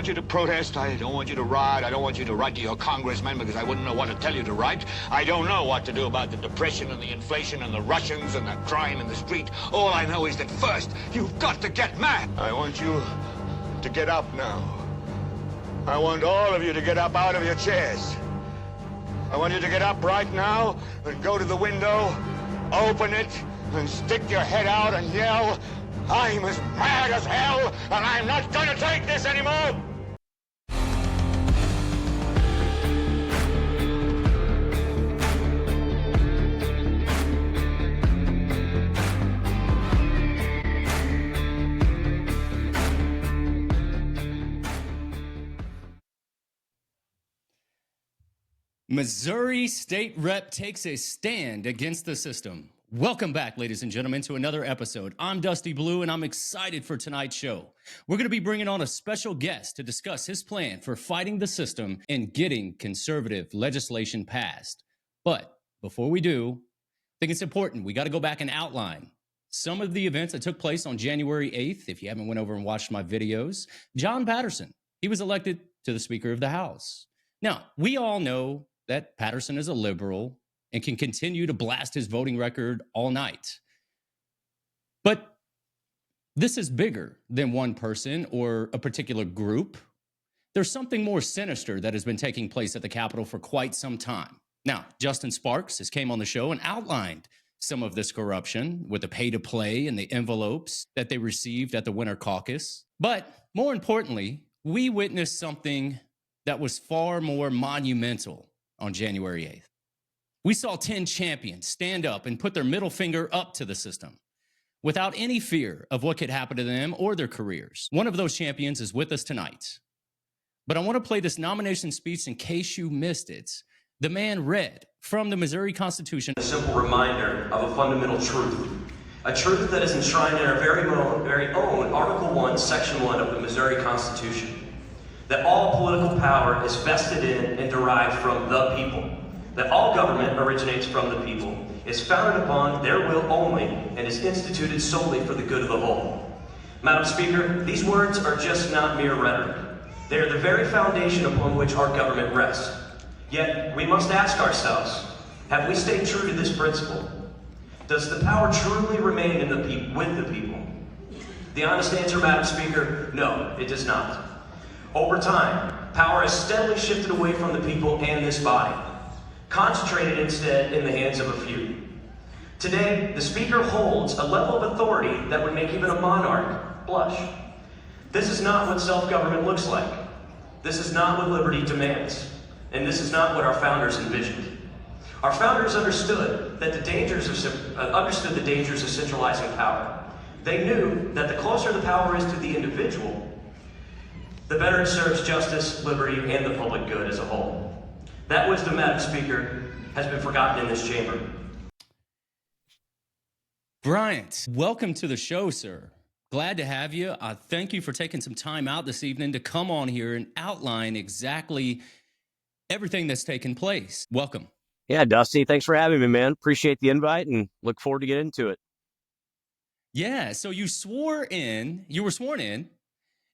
want you to protest. I don't want you to riot. I don't want you to write to your congressman because I wouldn't know what to tell you to write. I don't know what to do about the depression and the inflation and the Russians and the crime in the street. All I know is that first, you've got to get mad. I want you to get up now. I want all of you to get up out of your chairs. I want you to get up right now and go to the window, open it, and stick your head out and yell, I'm as mad as hell, and I'm not going to take this anymore! Missouri State Rep takes a stand against the system. Welcome back, ladies and gentlemen, to another episode. I'm Dusty Blue, and I'm excited for tonight's show. We're going to be bringing on a special guest to discuss his plan for fighting the system and getting conservative legislation passed. But before we do, I think it's important. We got to go back and outline some of the events that took place on January 8th. If you haven't went over and watched my videos, John Patterson, he was elected to the Speaker of the House. Now, we all know that Patterson is a liberal and can continue to blast his voting record all night. But this is bigger than one person or a particular group. There's something more sinister that has been taking place at the Capitol for quite some time. Now, Justin Sparks has came on the show and outlined some of this corruption with the pay-to-play and the envelopes that they received at the Winter Caucus. But more importantly, we witnessed something that was far more monumental on January 8th. We saw 10 champions stand up and put their middle finger up to the system without any fear of what could happen to them or their careers. One of those champions is with us tonight. But I want to play this nomination speech in case you missed it. The man read from the Missouri Constitution. A simple reminder of a fundamental truth. A truth that is enshrined in our very own Article 1, Section 1 of the Missouri Constitution. That all political power is vested in and derived from the people. That all government originates from the people, is founded upon their will only, and is instituted solely for the good of the whole. Madam Speaker, these words are just not mere rhetoric. They are the very foundation upon which our government rests. Yet, we must ask ourselves, have we stayed true to this principle? Does the power truly remain in with the people? The honest answer, Madam Speaker, no, it does not. Over time, power has steadily shifted away from the people and this body, concentrated instead in the hands of a few. Today, the Speaker holds a level of authority that would make even a monarch blush. This is not what self-government looks like. This is not what liberty demands. And this is not what our founders envisioned. Our founders understood the dangers of centralizing power. They knew that the closer the power is to the individual, the better it serves justice, liberty, and the public good as a whole. That wisdom, Madam Speaker, has been forgotten in this chamber. Bryant, welcome to the show, sir. Glad to have you. Thank you for taking some time out this evening to come on here and outline exactly everything that's taken place. Welcome. Yeah, Dusty, thanks for having me, man. Appreciate the invite and look forward to getting into it. Yeah, so you were sworn in,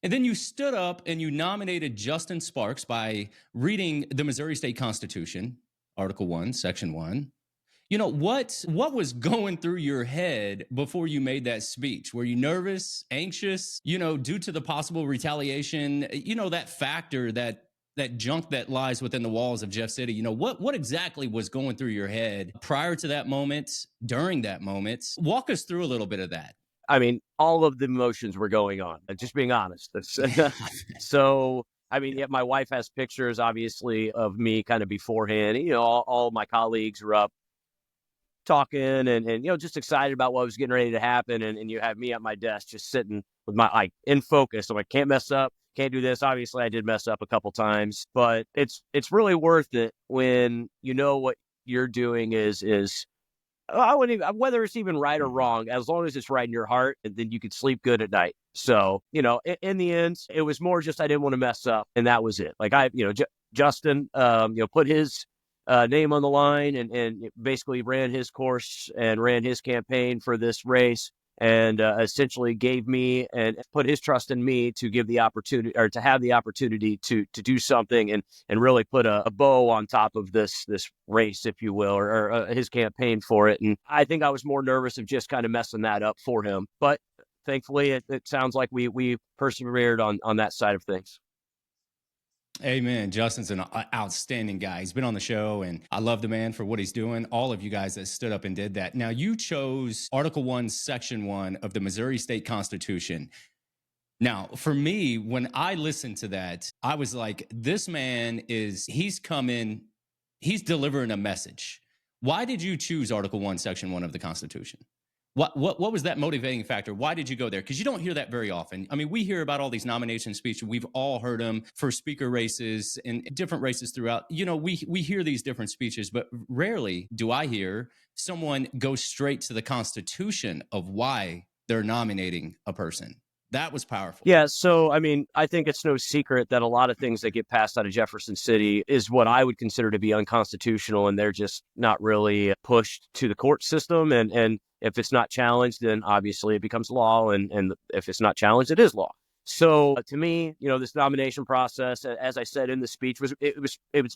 and then you stood up and you nominated Justin Sparks by reading the Missouri State Constitution, Article 1, Section 1. You know, what was going through your head before you made that speech? Were you nervous, anxious, due to the possible retaliation, that factor, that junk that lies within the walls of Jeff City? What exactly was going through your head prior to that moment, during that moment? Walk us through a little bit of that. I mean, all of the emotions were going on, just being honest. So, yeah, my wife has pictures, obviously, of me kind of beforehand. All my colleagues were up talking and just excited about what was getting ready to happen. And you have me at my desk just sitting with my in focus. So I can't mess up, can't do this. Obviously, I did mess up a couple times, but it's really worth it when what you're doing is I wouldn't even, whether it's even right or wrong, as long as it's right in your heart, and then you could sleep good at night. So, in the end, it was more just I didn't want to mess up, and that was it. Like Justin, put his name on the line and basically ran his course and ran his campaign for this race. and essentially gave me and put his trust in me to give the opportunity, or to have the opportunity to do something and really put a bow on top of this race, if you will, or his campaign for it. And I think I was more nervous of just kind of messing that up for him. But thankfully, it sounds like we persevered on that side of things. Amen. Justin's an outstanding guy. He's been on the show, and I love the man for what he's doing. All of you guys that stood up and did that. Now, you chose Article 1, Section 1 of the Missouri State Constitution. Now, for me, when I listened to that, I was like, this man he's delivering a message. Why did you choose Article 1, Section 1 of the Constitution? What was that motivating factor? Why did you go there? Because you don't hear that very often. I mean, we hear about all these nomination speeches. We've all heard them for speaker races and different races throughout. We hear these different speeches, but rarely do I hear someone go straight to the Constitution of why they're nominating a person. That was powerful. Yeah. So, I mean, I think it's no secret that a lot of things that get passed out of Jefferson City is what I would consider to be unconstitutional, and they're just not really pushed to the court system. And if it's not challenged, then obviously it becomes law. And if it's not challenged, it is law. So to me, this nomination process, as I said in the speech, was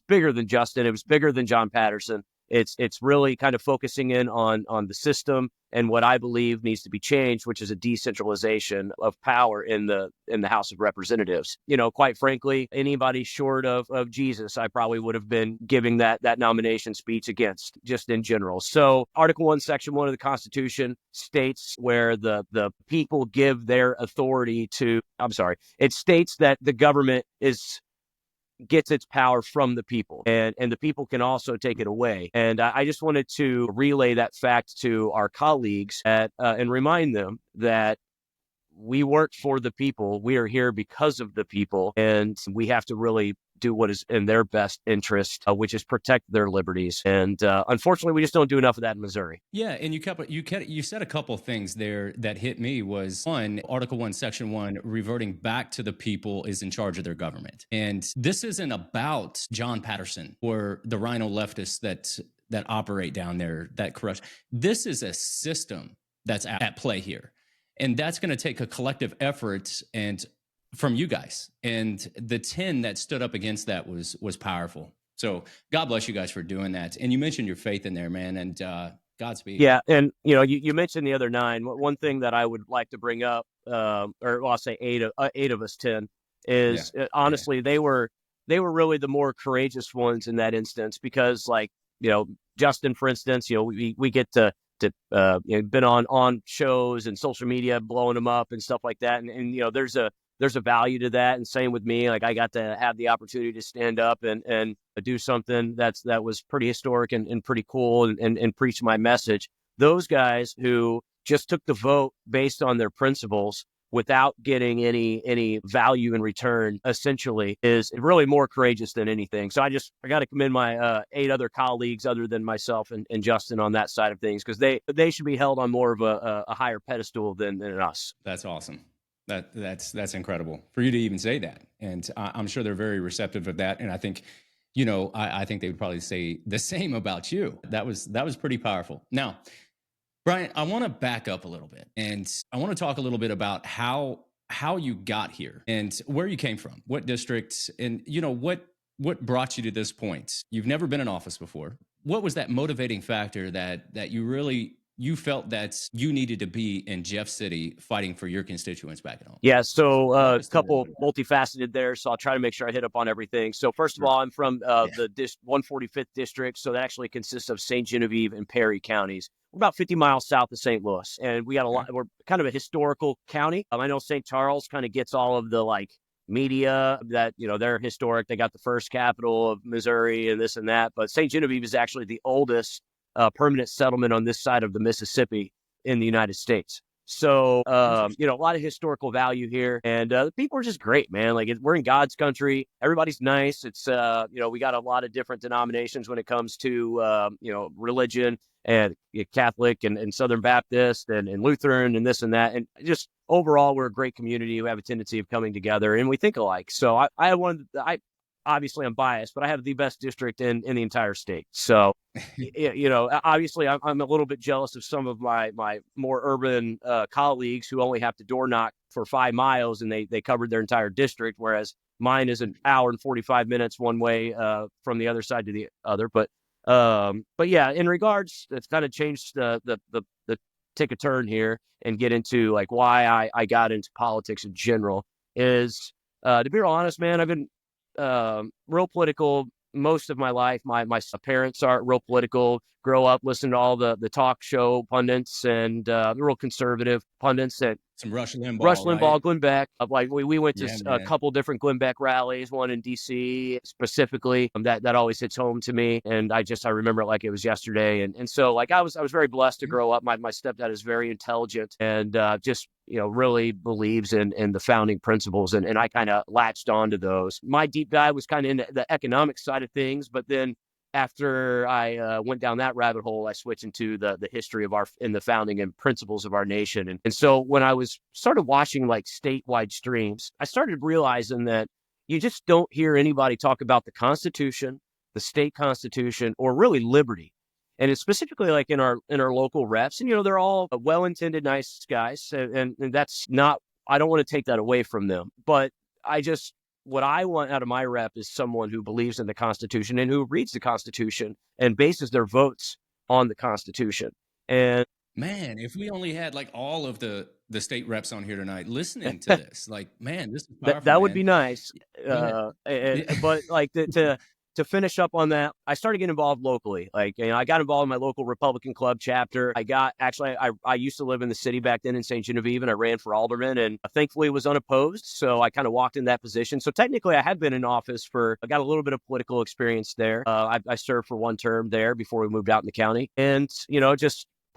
bigger than Justin. It was bigger than John Patterson. It's really kind of focusing in on the system and what I believe needs to be changed, which is a decentralization of power in the House of Representatives. Quite frankly, anybody short of Jesus, I probably would have been giving that nomination speech against, just in general. So Article 1, Section 1 of the Constitution states where the people give their authority to, it states that the government gets its power from the people, and the people can also take it away. And I just wanted to relay that fact to our colleagues and remind them that we work for the people. We are here because of the people, and we have to really do what is in their best interest, which is protect their liberties. And unfortunately, we just don't do enough of that in Missouri. Yeah, and you said a couple things there that hit me. Was one, Article 1, Section 1, reverting back to the people is in charge of their government. And this isn't about John Patterson or the rhino leftists that operate down there, that crush. This is a system that's at play here. And that's going to take a collective effort and from you guys. And the 10 that stood up against that was powerful. So God bless you guys for doing that. And you mentioned your faith in there, man, and Godspeed. Yeah. And, you mentioned the other 9. One thing that I would like to bring up, I'll say 8 of us 10, is honestly, they were really the more courageous ones in that instance, because Justin, for instance, we get to been on shows and social media blowing them up and stuff like that. And there's a value to that. And same with me. Like, I got to have the opportunity to stand up and do something that was pretty historic and pretty cool and preach my message. Those guys who just took the vote based on their principles without getting any value in return, essentially, is really more courageous than anything. So I got to commend my 8 other colleagues other than myself and Justin on that side of things, because they should be held on more of a higher pedestal than us. That's awesome. That's incredible for you to even say that. And I'm sure they're very receptive of that. And I think, I think they would probably say the same about you. That was pretty powerful. Now, Bryant, I want to back up a little bit, and I want to talk a little bit about how you got here and where you came from, what districts, and what brought you to this point. You've never been in office before. What was that motivating factor that you felt that you needed to be in Jeff City fighting for your constituents back at home? Yeah, so a couple multifaceted there, so I'll try to make sure I hit up on everything. So first of all, I'm from the 145th district, so that actually consists of St. Genevieve and Perry counties. We're about 50 miles south of St. Louis, and we got we're kind of a historical county. I know St. Charles kind of gets all of the media that, they're historic. They got the first capital of Missouri and this and that, but St. Genevieve is actually the oldest permanent settlement on this side of the Mississippi in the United States. So, a lot of historical value here, and the people are just great, man. We're in God's country. Everybody's nice. It's, we got a lot of different denominations when it comes to, religion, and Catholic and Southern Baptist and Lutheran and this and that. And just overall, we're a great community who have a tendency of coming together, and we think alike. So I obviously I'm biased, but I have the best district in the entire state. So, obviously I'm a little bit jealous of some of my more urban colleagues who only have to door knock for 5 miles and they covered their entire district, whereas mine is an hour and 45 minutes one way from the other side to the other. But yeah, in regards, it's kind of changed the take a turn here and get into like why I got into politics in general is to be real honest, man, I've been real political most of my life. My parents are real political, grow up listening to all the talk show pundits and the real conservative pundits that Some Rush Limbaugh, Limbaugh, right? Glenn Beck. Like we went to Yeah, a man. couple different Glenn Beck rallies, one in DC specifically. That always hits home to me, and I remember it like it was yesterday. And so like I was very blessed to grow up. My stepdad is very intelligent and just really believes in the founding principles, and I kind of latched onto those. My deep dive was kind of in the economic side of things, but then after I went down that rabbit hole, I switched into the history of the founding and principles of our nation. And so when I started watching like statewide streams, I started realizing that you just don't hear anybody talk about the Constitution, the state constitution, or really liberty. And it's specifically like in our local reps, and they're all well-intended, nice guys, and that's not. I don't want to take that away from them, but what I want out of my rep is someone who believes in the Constitution and who reads the Constitution and bases their votes on the Constitution. And Man, if we only had like all of the state reps on here tonight listening to this, like, man, this is powerful, that would man. be nice. Yeah. But like to finish up on that, I started getting involved locally. Like, I got involved in my local Republican club chapter. I used to live in the city back then in St. Genevieve, and I ran for alderman, and thankfully was unopposed. So I kind of walked in that position. So technically I had been in office I got a little bit of political experience there. I served for one term there before we moved out in the county. And,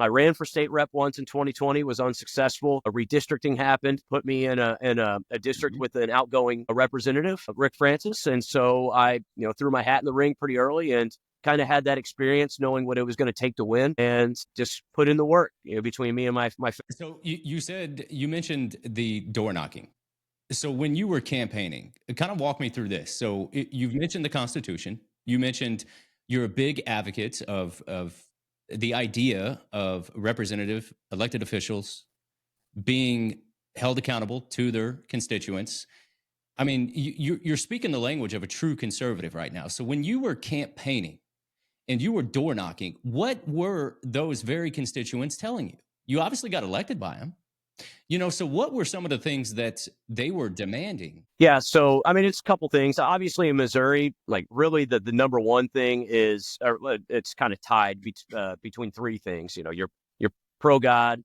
I ran for state rep once in 2020, was unsuccessful. A redistricting happened, put me in a district with an outgoing representative, Rick Francis. And so I, threw my hat in the ring pretty early and kind of had that experience knowing what it was going to take to win and just put in the work, between me and my. So you mentioned the door knocking. So when you were campaigning, kind of walk me through this. So you've mentioned the Constitution. You mentioned you're a big advocate of the idea of representative elected officials being held accountable to their constituents. I mean, you're speaking the language of a true conservative right now. So when you were campaigning and you were door knocking, what were those very constituents telling you? You obviously got elected by them. So what were some of the things that they were demanding? Yeah, so I mean, it's a couple things. Obviously, in Missouri, like really the number one thing is, it's kind of tied between three things. You're pro God,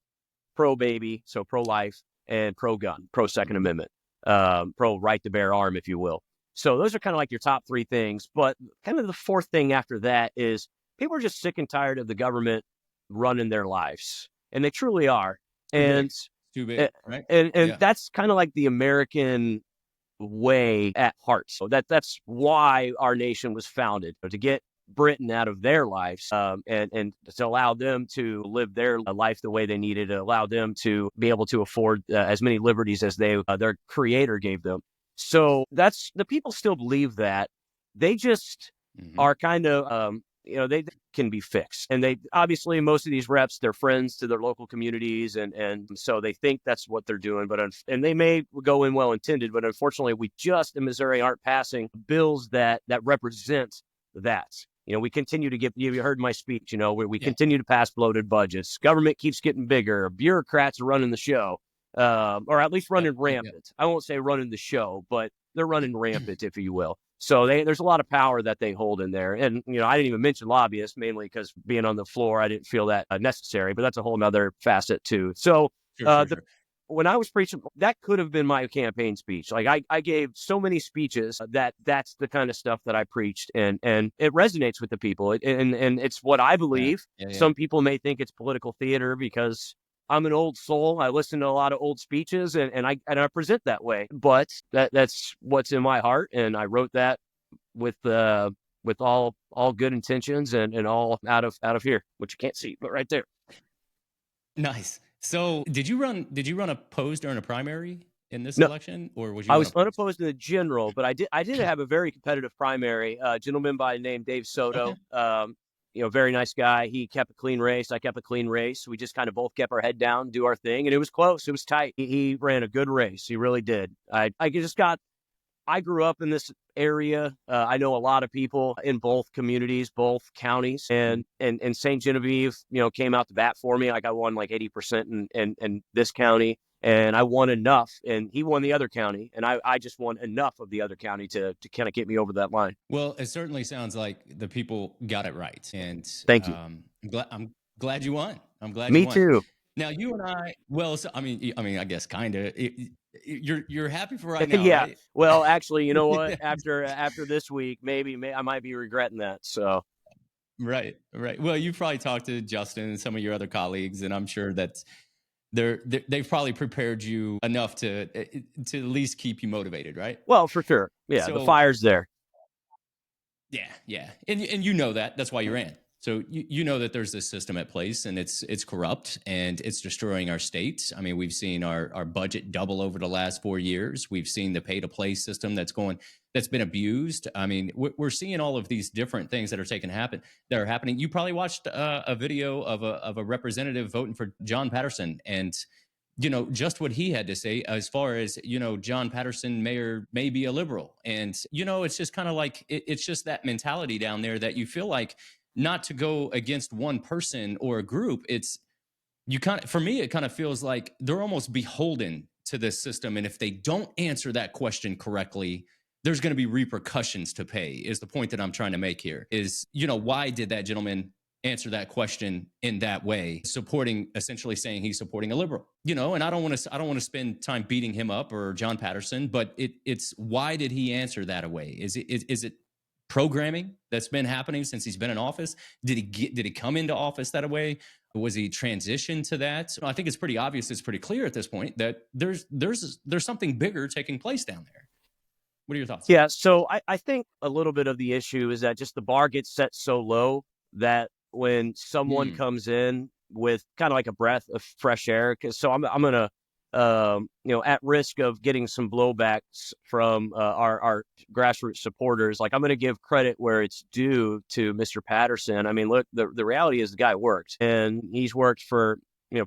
pro baby, so pro life, and pro gun, pro Second Amendment, pro right to bear arm, if you will. So those are kind of like your top three things. But kind of the fourth thing after that is people are just sick and tired of the government running their lives, and they truly are. And Too big, right? And Yeah. that's kind of like the American way at heart. So that's why our nation was founded, to get Britain out of their lives, and to allow them to live their life the way they needed, to allow them to be able to afford as many liberties as their creator gave them. So that's the people still believe that. They just are kind of they can be fixed. And they obviously, most of these reps, they're friends to their local communities. And so they think that's what they're doing. And they may go in well-intended, but unfortunately, we just in Missouri aren't passing bills that represent that. We continue to you heard my speech, we continue to pass bloated budgets. Government keeps getting bigger. Bureaucrats are running the show, or at least running rampant. I won't say running the show, but they're running rampant, if you will. So there's a lot of power that they hold in there. And, I didn't even mention lobbyists, mainly because being on the floor, I didn't feel that necessary, but that's a whole nother facet too. So Sure. When I was preaching, that could have been my campaign speech. Like I gave so many speeches that's the kind of stuff that I preached, and it resonates with the people. And it's what I believe. Yeah. Some people may think it's political theater because I'm an old soul. I listen to a lot of old speeches and I present that way, but that's what's in my heart. And I wrote that with all good intentions and all out of here, which you can't see, but right there. Nice. So did you run opposed during a primary in this No, election, or was you I was unopposed? unopposed in the general, but I did have a very competitive primary. A gentleman by the name Dave Okay. Soto, very nice guy. He kept a clean race. I kept a clean race. We just kind of both kept our head down, do our thing, and it was close. It was tight. He ran a good race. He really did. I grew up in this area. I know a lot of people in both communities, both counties, and St. Genevieve, came out to bat for me. Like I won like 80% in this county, and I won enough, and he won the other county, and I just won enough of the other county to kind of get me over that line. Well, it certainly sounds like the people got it right, and Thank you. I'm glad you won. I'm glad you Me won. too. Now you and I, well, so, I mean, I guess kind of. You're happy for right now, Yeah. right? Well, actually, you know what? After this week, maybe I might be regretting that. So Right, right. Well, you probably talked to Justin and some of your other colleagues, and I'm sure that they've probably prepared you enough to at least keep you motivated, right? well, for sure. Yeah, the So fire's there. yeah, yeah, and you know that. That's why you ran. So you know that there's this system at place, and it's corrupt, and it's destroying our state. I mean, we've seen our budget double over the last 4 years. We've seen the pay to play system that's been abused. I mean, we're seeing all of these different things that are happening. You probably watched a video of a representative voting for John Patterson, and just what he had to say as far as John Patterson may be a liberal, and it's just kind of like it's just that mentality down there that you feel like not to go against one person or a group. It's you kind of For me, it kind of feels like they're almost beholden to this system, and if they don't answer that question correctly, there's going to be repercussions to pay. Is the point that I'm trying to make here? Is why did that gentleman answer that question in that way, essentially saying he's supporting a liberal? And I don't want to spend time beating him up or John Patterson, but it's why did he answer that way? Is it programming that's been happening since he's been in office? Did he come into office that way? Was he transitioned to that? So I think it's pretty obvious, it's pretty clear at this point that there's something bigger taking place down there. What are your thoughts? Yeah, so I think a little bit of the issue is that just the bar gets set so low that when someone Hmm. comes in with kind of like a breath of fresh air, because so I'm gonna at risk of getting some blowbacks from our grassroots supporters, like I'm gonna give credit where it's due to Mr. Patterson. I mean, look, the reality is the guy works, and he's worked for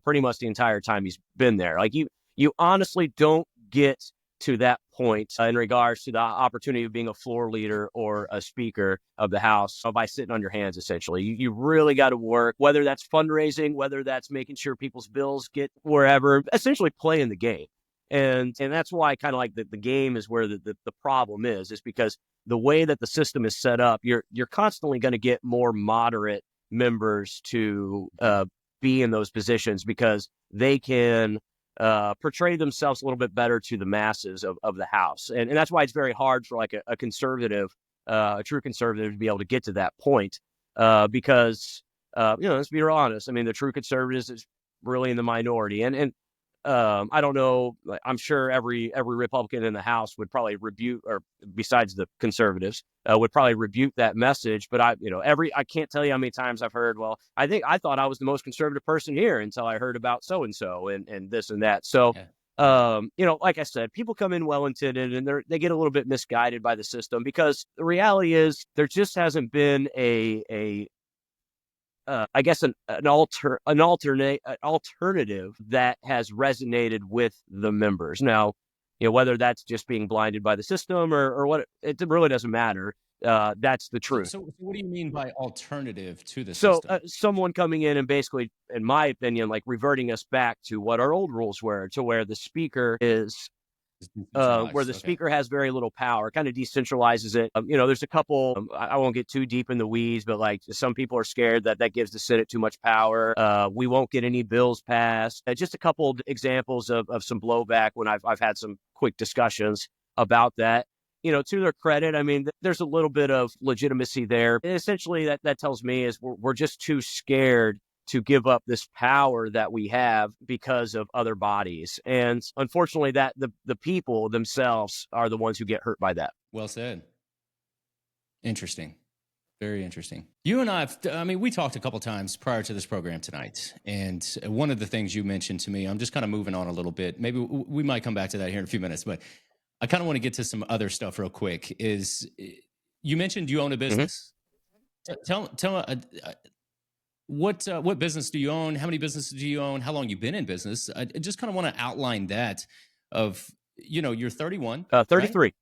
pretty much the entire time he's been there. Like you honestly don't get to that point in regards to the opportunity of being a floor leader or a speaker of the House by sitting on your hands, essentially. You really got to work, whether that's fundraising, whether that's making sure people's bills get wherever, essentially playing the game. And that's why kind of like the game is where the problem is because the way that the system is set up, you're constantly going to get more moderate members to be in those positions because they can portray themselves a little bit better to the masses of the House. And that's why it's very hard for like a conservative, a true conservative to be able to get to that point because, let's be real honest. I mean, the true conservatives is really in the minority. And I don't know. I'm sure every Republican in the House would probably rebuke, or besides the conservatives, would probably rebuke that message. But I can't tell you how many times I've heard, well, I thought I was the most conservative person here until I heard about so and so and this and that. So, like I said, people come in well intended and they get a little bit misguided by the system because the reality is there just hasn't been I guess an alternative that has resonated with the members. Now, whether that's just being blinded by the system or what, it really doesn't matter. That's the truth. So what do you mean by alternative to the So system? someone coming in and basically, in my opinion, like reverting us back to what our old rules were, to where the speaker is It's where decentralized. the Okay. speaker has very little power, kind of decentralizes it. There's a couple, I won't get too deep in the weeds, but like some people are scared that gives the Senate too much power. We won't get any bills passed. Just a couple examples of some blowback when I've had some quick discussions about that. To their credit, I mean, there's a little bit of legitimacy there. And essentially, that tells me is we're just too scared to give up this power that we have because of other bodies. And unfortunately, that the people themselves are the ones who get hurt by that. Well said. Interesting. Very interesting. You and I mean, we talked a couple times prior to this program tonight. And one of the things you mentioned to me, I'm just kind of moving on a little bit. Maybe we might come back to that here in a few minutes, but I kind of want to get to some other stuff real quick. Is you mentioned you own a business. Tell what business do you own? How many businesses do you own? How long you been in business? I just kind of want to outline that of, you're 31, 33. Right?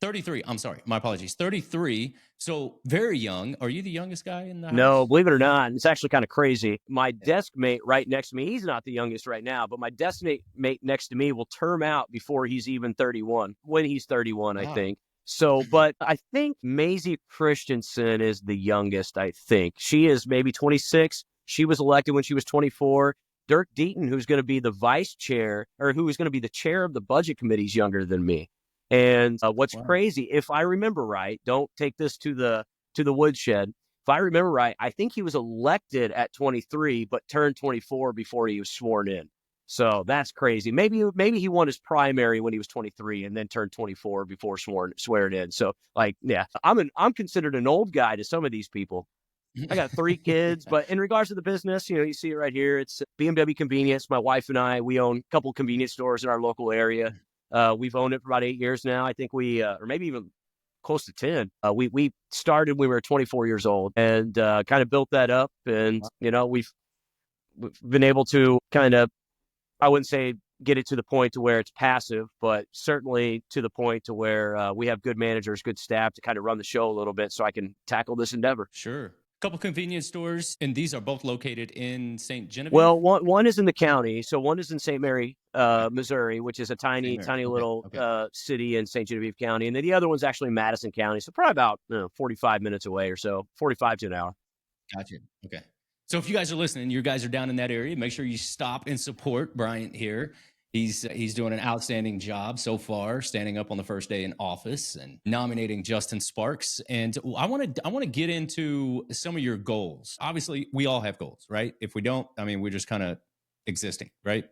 33. I'm sorry. My apologies. 33. So very young. Are you the youngest guy in the house? No, believe it or not, it's actually kind of crazy. My desk mate right next to me, he's not the youngest right now, but my desk mate next to me will term out before he's even 31, when he's 31, I think. So, but I think Maisie Christensen is the youngest, I think. She is maybe 26. She was elected when she was 24. Dirk Deaton, who's going to be the vice chair, or who is going to be the chair of the budget committee, is younger than me. And what's crazy, if I remember right, don't take this to the woodshed. If I remember right, I think he was elected at 23, but turned 24 before he was sworn in. So that's crazy. Maybe he won his primary when he was 23 and then turned 24 before swearing in. So I'm considered an old guy to some of these people. I got 3 kids, but in regards to the business, you see it right here. It's BMW Convenience. My wife and I, we own a couple of convenience stores in our local area. We've owned it for about 8 years now. I think or maybe even close to 10. We started when we were 24 years old and kind of built that up. And, we've been able to kind of, I wouldn't say get it to the point to where it's passive, but certainly to the point to where we have good managers, good staff to kind of run the show a little bit so I can tackle this endeavor. Sure. Couple convenience stores, and these are both located in St. Genevieve? Well, one is in the county. So one is in St. Mary, Missouri, which is a tiny little city in St. Genevieve County. And then the other one's actually in Madison County. So probably about 45 minutes away or so, 45 to an hour. Gotcha. Okay. So if you guys are listening, you guys are down in that area, make sure you stop and support Bryant here. He's doing an outstanding job so far, standing up on the first day in office and nominating Justin Sparks. And I want to get into some of your goals. Obviously, we all have goals, right? If we don't, I mean, we're just kind of existing, right?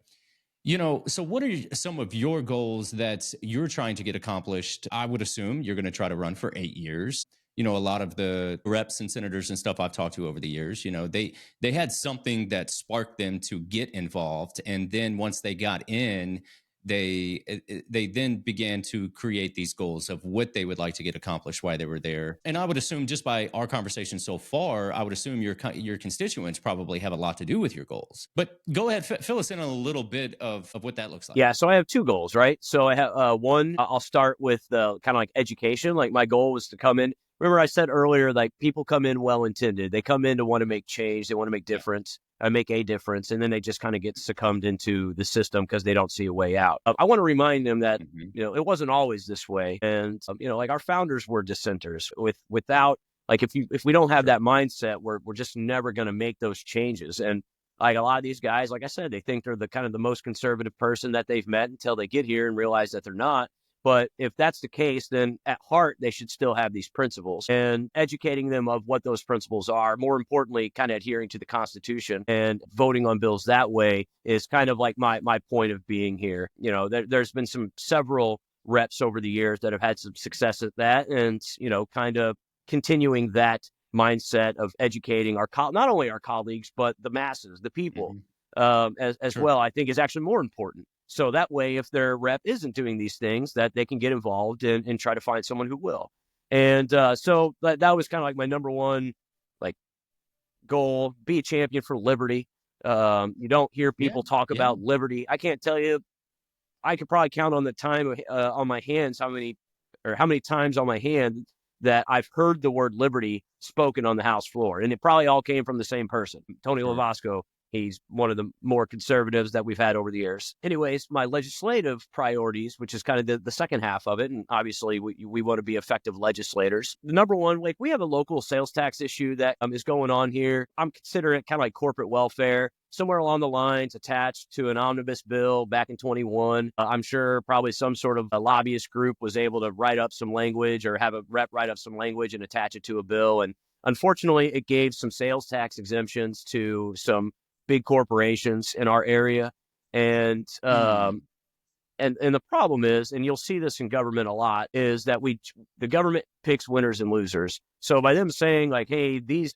So what are some of your goals that you're trying to get accomplished? I would assume you're going to try to run for 8 years. A lot of the reps and senators and stuff I've talked to over the years, they had something that sparked them to get involved. And then once they got in, they then began to create these goals of what they would like to get accomplished while they were there. And I would assume, just by our conversation so far, I would assume your constituents probably have a lot to do with your goals. But go ahead, fill us in on a little bit of what that looks like. Yeah, so I have 2 goals, right? So I have one, I'll start with kind of like education. Like my goal was to come in. Remember I said earlier, like people come in well-intended. They come in to want to make change. They want to make make a difference. And then they just kind of get succumbed into the system because they don't see a way out. I want to remind them that, it wasn't always this way. And, like our founders were dissenters. Without, like, if we don't have that mindset, we're just never going to make those changes. And like a lot of these guys, like I said, they think they're the kind of the most conservative person that they've met until they get here and realize that they're not. But if that's the case, then at heart, they should still have these principles, and educating them of what those principles are. More importantly, kind of adhering to the Constitution and voting on bills that way is kind of like my point of being here. There's been several reps over the years that have had some success at that, and, kind of continuing that mindset of educating not only our colleagues, but the masses, the people, as well, I think is actually more important. So that way, if their rep isn't doing these things, that they can get involved and try to find someone who will. And so that was kind of like my number one goal: be a champion for liberty. You don't hear people talk about liberty. I can't tell you. I could probably count on the time on my hands how many times on my hand that I've heard the word liberty spoken on the House floor, and it probably all came from the same person, Tony Lavasco. He's one of the more conservatives that we've had over the years. Anyways, my legislative priorities, which is kind of the second half of it, and obviously we want to be effective legislators. The number one, we have a local sales tax issue that is going on here. I'm considering it kind of like corporate welfare, somewhere along the lines attached to an omnibus bill back in 21. I'm sure probably some sort of a lobbyist group was able to write up some language or have a rep write up some language and attach it to a bill. And unfortunately, it gave some sales tax exemptions to some big corporations in our area. And And the problem is, and you'll see this in government a lot, is that the government picks winners and losers. So by them saying like, hey, these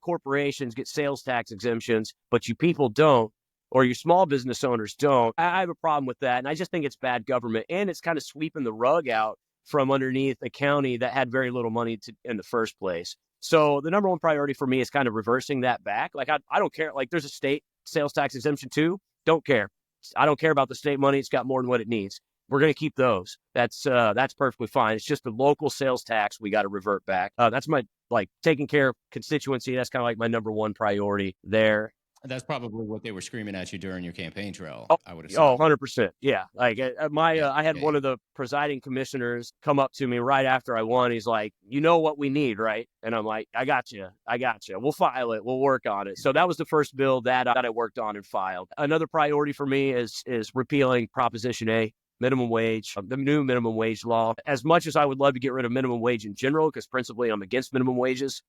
corporations get sales tax exemptions, but you people don't, or you small business owners don't, I have a problem with that. And I just think it's bad government. And it's kind of sweeping the rug out from underneath a county that had very little money in the first place. So the number one priority for me is kind of reversing that back. Like, I don't care. Like, there's a state sales tax exemption too. Don't care. I don't care about the state money. It's got more than what it needs. We're going to keep those. That's perfectly fine. It's just the local sales tax we got to revert back. That's my, like, taking care of constituency. That's kind of like my number one priority there. That's probably what they were screaming at you during your campaign trail, Oh, I would assume. 100%. Yeah. Like I had one of the presiding commissioners come up to me right after I won. He's like, you know what we need, right? And I'm like, I got you. We'll file it. We'll work on it. So that was the first bill that I worked on and filed. Another priority for me is repealing Proposition A, minimum wage, the new minimum wage law. As much as I would love to get rid of minimum wage in general, because principally I'm against minimum wages,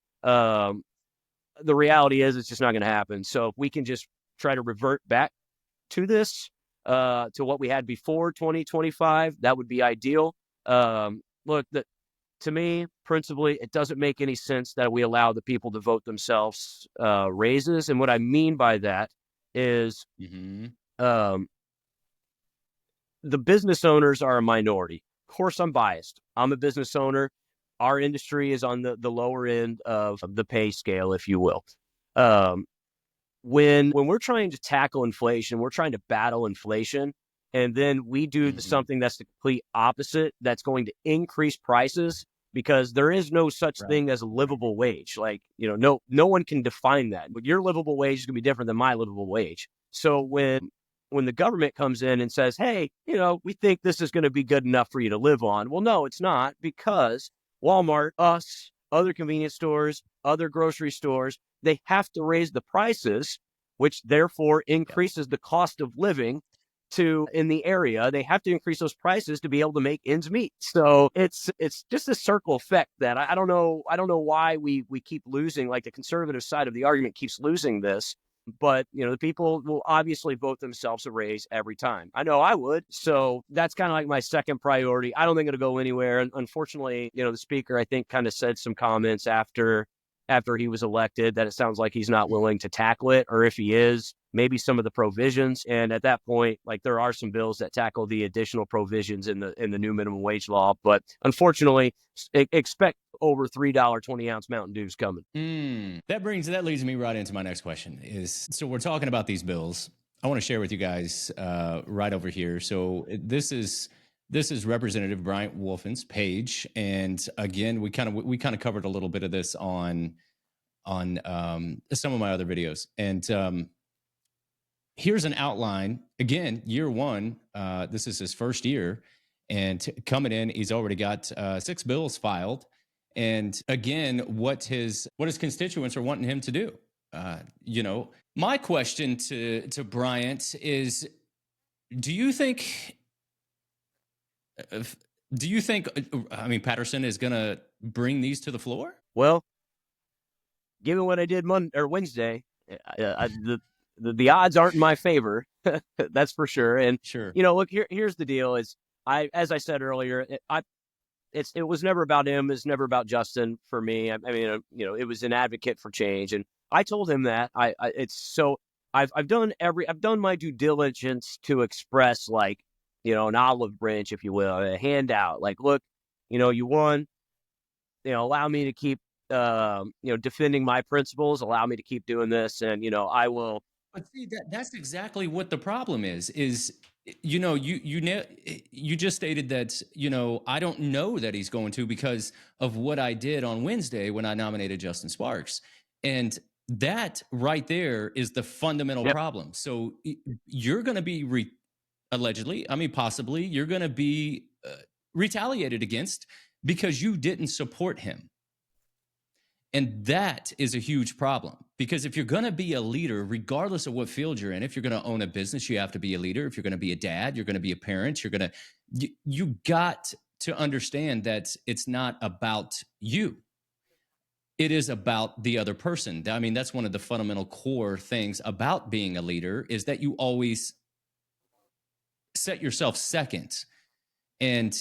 the reality is it's just not going to happen. So if we can just try to revert back to this, to what we had before 2025, that would be ideal. Look, to me, principally, it doesn't make any sense that we allow the people to vote themselves raises. And what I mean by that is the business owners are a minority. Of course, I'm biased. I'm a business owner. Our industry is on the lower end of the pay scale, if you will. When we're trying to tackle inflation, we're trying to battle inflation, and then we do something that's the complete opposite, that's going to increase prices, because there is no such thing as a livable wage. Like, no one can define that. But your livable wage is going to be different than my livable wage. So when the government comes in and says, hey, we think this is going to be good enough for you to live on. Well, no, it's not, because Walmart, us, other convenience stores, other grocery stores, they have to raise the prices, which therefore increases the cost of living in the area. They have to increase those prices to be able to make ends meet. So it's just a circle effect that I don't know why we keep losing. Like, the conservative side of the argument keeps losing this. But, the people will obviously vote themselves a raise every time. I know I would. So that's kind of like my second priority. I don't think it'll go anywhere. And unfortunately, the speaker, I think, kind of said some comments after he was elected that it sounds like he's not willing to tackle it, or if he is, maybe some of the provisions. And at that point, like, there are some bills that tackle the additional provisions in the new minimum wage law. But unfortunately, expect over $3 20-ounce Mountain Dews coming. That leads me right into my next question. So we're talking about these bills. I want to share with you guys right over here. So this is Representative Bryant Wolfin's page, and again, we kind of covered a little bit of this on some of my other videos. And here's an outline. Again, year one. This is his first year, and coming in, he's already got 6 bills filed. And again, what his constituents are wanting him to do. My question to Bryant is, do you think Patterson is going to bring these to the floor? Well, given what I did Wednesday, the odds aren't in my favor. That's for sure. And sure, look, here's the deal: is as I said earlier, it was never about him. It's never about Justin for me. I mean, it was an advocate for change, and I told him that I've done my due diligence to express, like, an olive branch, if you will, a handout. Like, look, you won. Allow me to keep, defending my principles. Allow me to keep doing this, and I will. But see, that's exactly what the problem is. You just stated that, I don't know that he's going to, because of what I did on Wednesday when I nominated Justin Sparks. And that right there is the fundamental problem. So you're going to be possibly you're going to be retaliated against because you didn't support him. And that is a huge problem, because if you're going to be a leader, regardless of what field you're in, if you're going to own a business, you have to be a leader. If you're going to be a dad, you're going to be a parent, you got to understand that it's not about you. It is about the other person. I mean, that's one of the fundamental core things about being a leader, is that you always set yourself second. And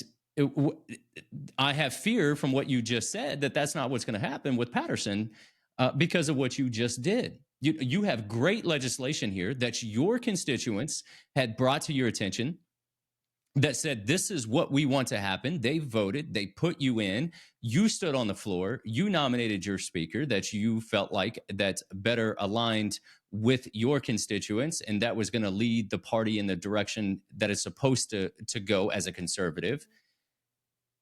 I have fear from what you just said that that's not what's going to happen with Patterson because of what you just did. You have great legislation here that your constituents had brought to your attention that said, this is what we want to happen. They voted, they put you in, you stood on the floor, you nominated your speaker that you felt like that's better aligned with your constituents, and that was going to lead the party in the direction that it's supposed to go as a conservative.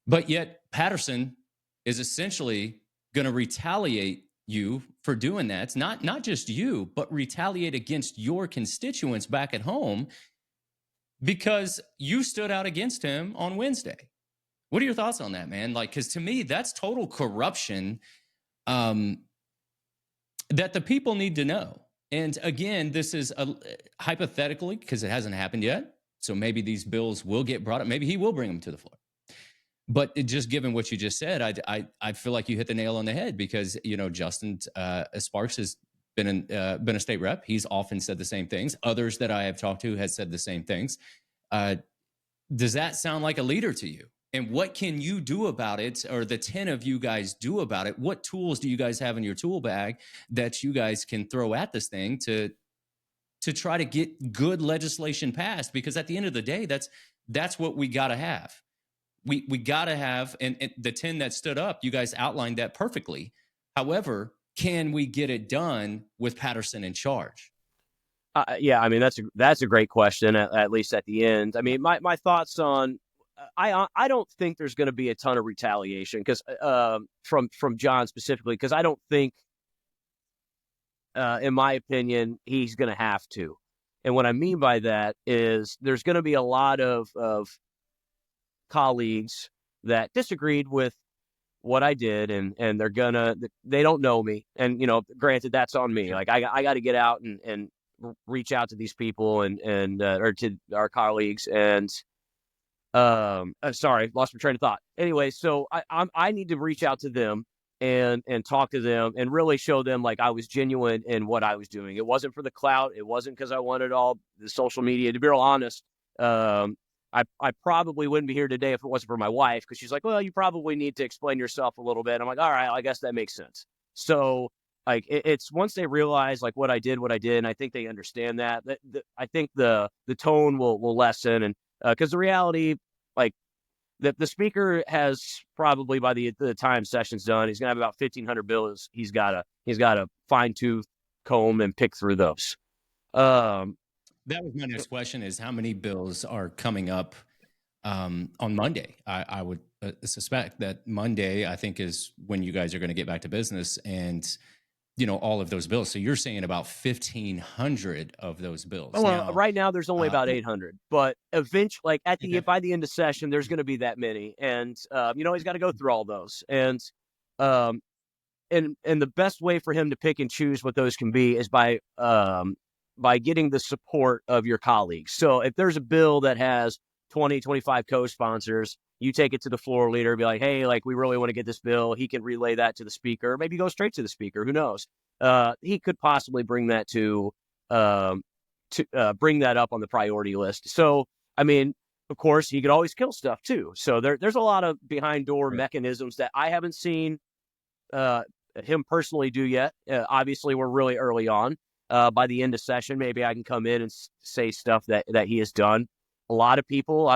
But yet Patterson is essentially going to retaliate you for doing that. It's not just you, but retaliate against your constituents back at home because you stood out against him on Wednesday. What are your thoughts on that, man? Like, because to me, that's total corruption that the people need to know. And again, this is hypothetically, because it hasn't happened yet. So maybe these bills will get brought up. Maybe he will bring them to the floor. But just given what you just said, I feel like you hit the nail on the head because, you know, Justin Sparks has been a state rep. He's often said the same things. Others that I have talked to has said the same things. Does that sound like a leader to you? And what can you do about it, or the 10 of you guys do about it? What tools do you guys have in your tool bag that you guys can throw at this thing to try to get good legislation passed? Because at the end of the day, that's what we got to have. We got to have, and the 10 that stood up, you guys outlined that perfectly. However, can we get it done with Patterson in charge? Yeah, I mean, that's a great question, at least at the end. I mean, my thoughts on, I don't think there's going to be a ton of retaliation because from John specifically, because I don't think, in my opinion, he's going to have to. And what I mean by that is there's going to be a lot of colleagues that disagreed with what I did, and they don't know me. And, you know, granted, that's on me. Like I got to get out and reach out to these people and or to our colleagues. And sorry, lost my train of thought. Anyway, so I need to reach out to them and talk to them and really show them like I was genuine in what I was doing. It wasn't for the clout. It wasn't because I wanted all the social media. To be real honest, I probably wouldn't be here today if it wasn't for my wife, because she's like, well, you probably need to explain yourself a little bit. I'm like, all right, I guess that makes sense. So like it's once they realize like what I did, and I think they understand that I think the tone will lessen. And because the reality, like the speaker has probably by the time session's done, he's gonna have about 1,500 bills. He's got to fine tooth comb and pick through those. That was my next question: is how many bills are coming up on Monday? I would suspect that Monday, I think, is when you guys are going to get back to business, and you know all of those bills. So you're saying about 1,500 of those bills. Well, right now there's only about 800, but eventually, like by the end of session, there's going to be that many, and you know he's got to go through all those, and the best way for him to pick and choose what those can be is by getting the support of your colleagues. So if there's a bill that has 20, 25 co-sponsors, you take it to the floor leader, be like, hey, like, we really want to get this bill. He can relay that to the speaker, maybe go straight to the speaker. Who knows? He could possibly bring that bring that up on the priority list. So, I mean, of course, he could always kill stuff too. So there's a lot of behind door mechanisms that I haven't seen him personally do yet. Obviously, we're really early on. By the end of session, maybe I can come in and say stuff that he has done. A lot of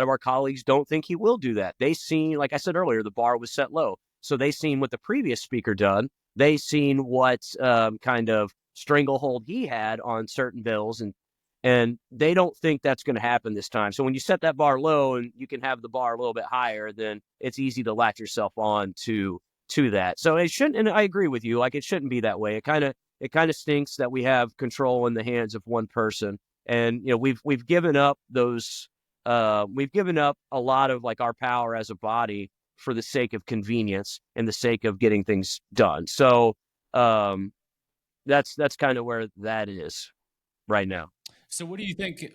our colleagues don't think he will do that. They seen, like I said earlier, the bar was set low. So they seen what the previous speaker done. They seen what kind of stranglehold he had on certain bills, and they don't think that's going to happen this time. So when you set that bar low and you can have the bar a little bit higher, then it's easy to latch yourself on to that. So it shouldn't, and I agree with you, like it shouldn't be that way. It kind of stinks that we have control in the hands of one person. And, you know, we've given up we've given up a lot of like our power as a body for the sake of convenience and the sake of getting things done. So that's kind of where that is right now. So what do you think?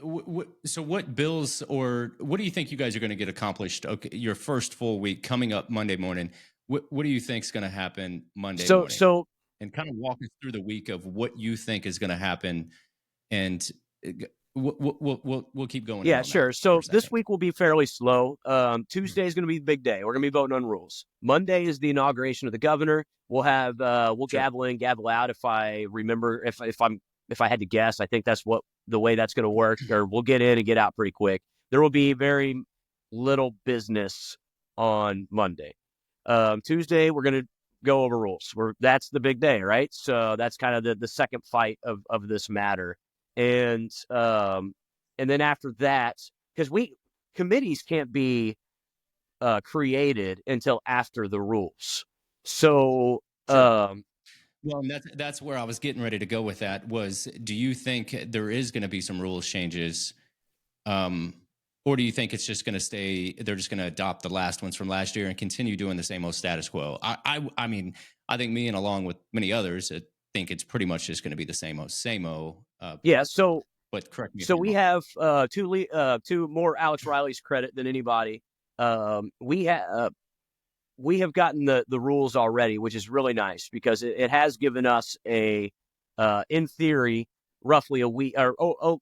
So what bills, or what do you think you guys are going to get accomplished? Okay, your first full week coming up Monday morning. What do you think is going to happen Monday morning? So and kind of walk us through the week of what you think is going to happen, and we'll keep going. Yeah, on sure. that for So a this second. week will be fairly slow. Tuesday is going to be the big day. We're going to be voting on rules. Monday is the inauguration of the governor. We'll have we'll Sure. gavel in, gavel out. If I remember, if I had to guess, I think that's what the way that's going to work. Or we'll get in and get out pretty quick. There will be very little business on Monday. Tuesday we're going to go over rules. That's the big day, right? So that's kind of the second fight of this matter, and then after that, because committees can't be created until after the rules. So, Sure. Well, and that's where I was getting ready to go with that. Was, do you think there is going to be some rules changes, or do you think it's just going to stay? They're just going to adopt the last ones from last year and continue doing the same old status quo? I mean, I think me and along with many others, I think it's pretty much just going to be the same old. yeah. So But correct me if so I'm we wrong. have two more Alex Riley's credit than anybody. We have gotten the rules already, which is really nice because it has given us in theory, roughly a week or